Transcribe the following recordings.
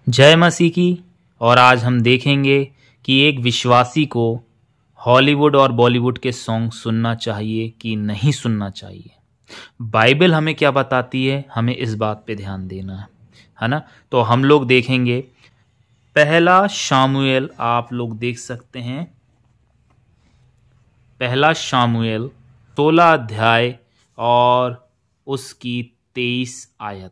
जय मसीह की। और आज हम देखेंगे कि एक विश्वासी को हॉलीवुड और बॉलीवुड के सॉन्ग सुनना चाहिए कि नहीं सुनना चाहिए। बाइबल हमें क्या बताती है, हमें इस बात पे ध्यान देना है ना। तो हम लोग देखेंगे पहला शामुएल, आप लोग देख सकते हैं पहला शामुएल 16 अध्याय और उसकी 23 आयत।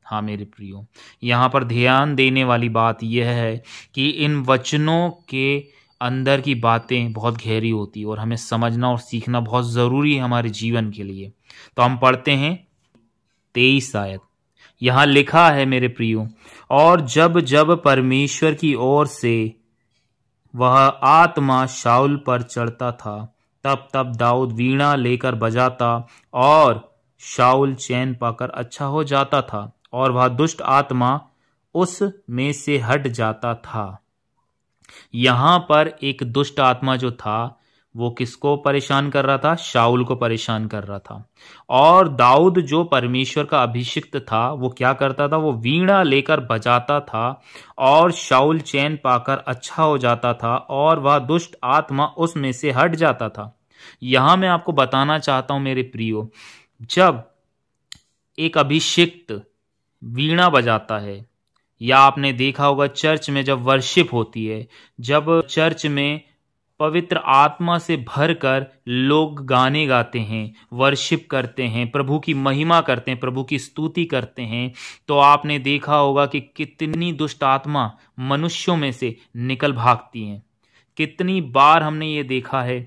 हाँ मेरे प्रियो, यहाँ पर ध्यान देने वाली बात यह है कि इन वचनों के अंदर की बातें बहुत गहरी होती है और हमें समझना और सीखना बहुत ज़रूरी है हमारे जीवन के लिए। तो हम पढ़ते हैं 23 आयत। यहाँ लिखा है मेरे प्रियो, और जब जब परमेश्वर की ओर से वह आत्मा शाऊल पर चढ़ता था, तब तब दाऊद वीणा लेकर बजाता और शाऊल चैन पाकर अच्छा हो जाता था और वह दुष्ट आत्मा उस में से हट जाता था। यहां पर एक दुष्ट आत्मा जो था वो किसको परेशान कर रहा था? शाऊल को परेशान कर रहा था। और दाऊद जो परमेश्वर का अभिषिक्त था वो क्या करता था? वो वीणा लेकर बजाता था और शाऊल चैन पाकर अच्छा हो जाता था और वह दुष्ट आत्मा उसमें से हट जाता था। यहां मैं आपको बताना चाहता हूं मेरे प्रियो, जब एक अभिषिक्त वीणा बजाता है, या आपने देखा होगा चर्च में जब वर्शिप होती है, जब चर्च में पवित्र आत्मा से भरकर लोग गाने गाते हैं, वर्शिप करते हैं, प्रभु की महिमा करते हैं, प्रभु की स्तुति करते हैं, तो आपने देखा होगा कि कितनी दुष्ट आत्मा मनुष्यों में से निकल भागती हैं। कितनी बार हमने ये देखा है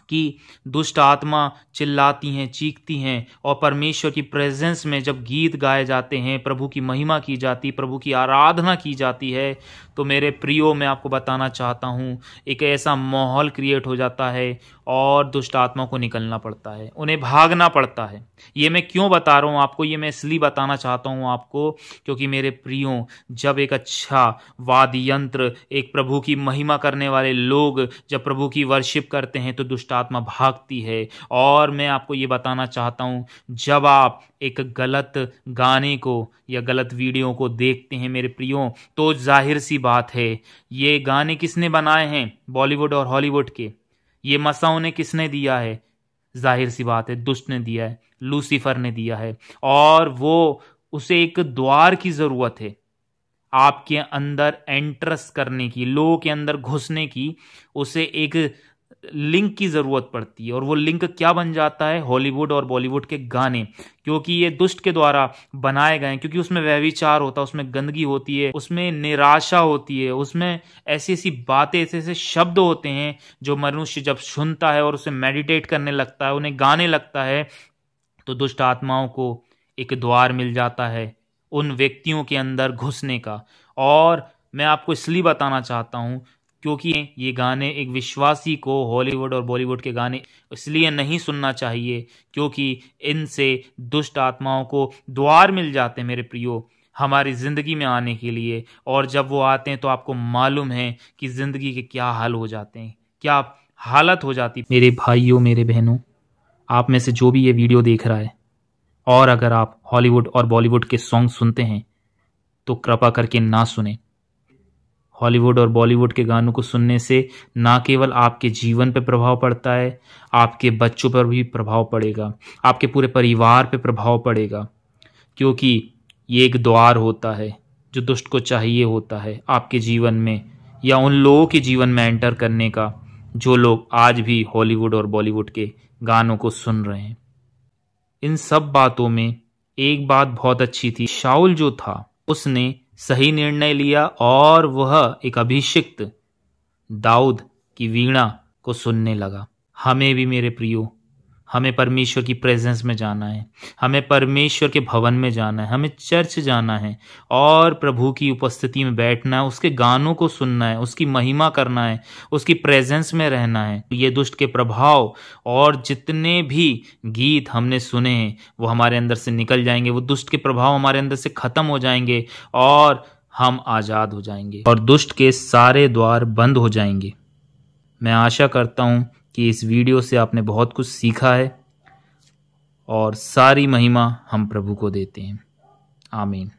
कि दुष्ट आत्मा चिल्लाती हैं, चीखती हैं, और परमेश्वर की प्रेजेंस में जब गीत गाए जाते हैं, प्रभु की महिमा की जाती, प्रभु की आराधना की जाती है, तो मेरे प्रियो मैं आपको बताना चाहता हूँ एक ऐसा माहौल क्रिएट हो जाता है और दुष्ट आत्मा को निकलना पड़ता है, उन्हें भागना पड़ता है। ये मैं क्यों बता रहा हूँ आपको? ये मैं इसलिए बताना चाहता हूँ आपको क्योंकि मेरे प्रियो, जब एक अच्छा वाद्य यंत्र, एक प्रभु की महिमा करने वाले लोग जब प्रभु की वर्शिप करते हैं तो दुष्ट आत्मा भागती है। और मैं आपको ये बताना चाहता हूँ, जब आप एक गलत गाने को या गलत वीडियो को देखते हैं मेरे प्रियो, तो जाहिर सी बात है ये गाने किसने बनाए हैं? बॉलीवुड और हॉलीवुड के। ये मसा उन्हें किसने दिया है? जाहिर सी बात है दुष्ट ने दिया है, लूसीफर ने दिया है। और वो उसे एक द्वार की जरूरत है आपके अंदर एंट्रस करने की, लोगों के अंदर घुसने की। उसे एक लिंक की जरूरत पड़ती है, और वो लिंक क्या बन जाता है? हॉलीवुड और बॉलीवुड के गाने, क्योंकि ये दुष्ट के द्वारा बनाए गए हैं, क्योंकि उसमें व्यभिचार होता है, उसमें गंदगी होती है, उसमें निराशा होती है, उसमें ऐसी ऐसी बातें, ऐसे ऐसे शब्द होते हैं जो मनुष्य जब सुनता है और उसे मेडिटेट करने लगता है, उन्हें गाने लगता है, तो दुष्ट आत्माओं को एक द्वार मिल जाता है उन व्यक्तियों के अंदर घुसने का। और मैं आपको इसलिए बताना चाहता हूं क्योंकि ये गाने एक विश्वासी को, हॉलीवुड और बॉलीवुड के गाने इसलिए नहीं सुनना चाहिए क्योंकि इनसे दुष्ट आत्माओं को द्वार मिल जाते हैं मेरे प्रियो हमारी ज़िंदगी में आने के लिए। और जब वो आते हैं तो आपको मालूम है कि ज़िंदगी के क्या हाल हो जाते हैं, क्या हालत हो जाती। मेरे भाइयों, मेरे बहनों, आप में से जो भी ये वीडियो देख रहा है, और अगर आप हॉलीवुड और बॉलीवुड के सॉन्ग सुनते हैं तो कृपा करके ना सुने। हॉलीवुड और बॉलीवुड के गानों को सुनने से ना केवल आपके जीवन पर प्रभाव पड़ता है, आपके बच्चों पर भी प्रभाव पड़ेगा, आपके पूरे परिवार पर प्रभाव पड़ेगा, क्योंकि ये एक द्वार होता है जो दुष्ट को चाहिए होता है आपके जीवन में या उन लोगों के जीवन में एंटर करने का जो लोग आज भी हॉलीवुड और बॉलीवुड के गानों को सुन रहे हैं। इन सब बातों में एक बात बहुत अच्छी थी, शाऊल जो था उसने सही निर्णय लिया और वह एक अभिषिक्त दाऊद की वीणा को सुनने लगा। हमें भी मेरे प्रियो, हमें परमेश्वर की प्रेजेंस में जाना है, हमें परमेश्वर के भवन में जाना है, हमें चर्च जाना है और प्रभु की उपस्थिति में बैठना है, उसके गानों को सुनना है, उसकी महिमा करना है, उसकी प्रेजेंस में रहना है। ये दुष्ट के प्रभाव और जितने भी गीत हमने सुने हैं वो हमारे अंदर से निकल जाएंगे, वो दुष्ट के प्रभाव हमारे अंदर से खत्म हो जाएंगे और हम आज़ाद हो जाएंगे और दुष्ट के सारे द्वार बंद हो जाएंगे। मैं आशा करता हूँ कि इस वीडियो से आपने बहुत कुछ सीखा है और सारी महिमा हम प्रभु को देते हैं। आमीन।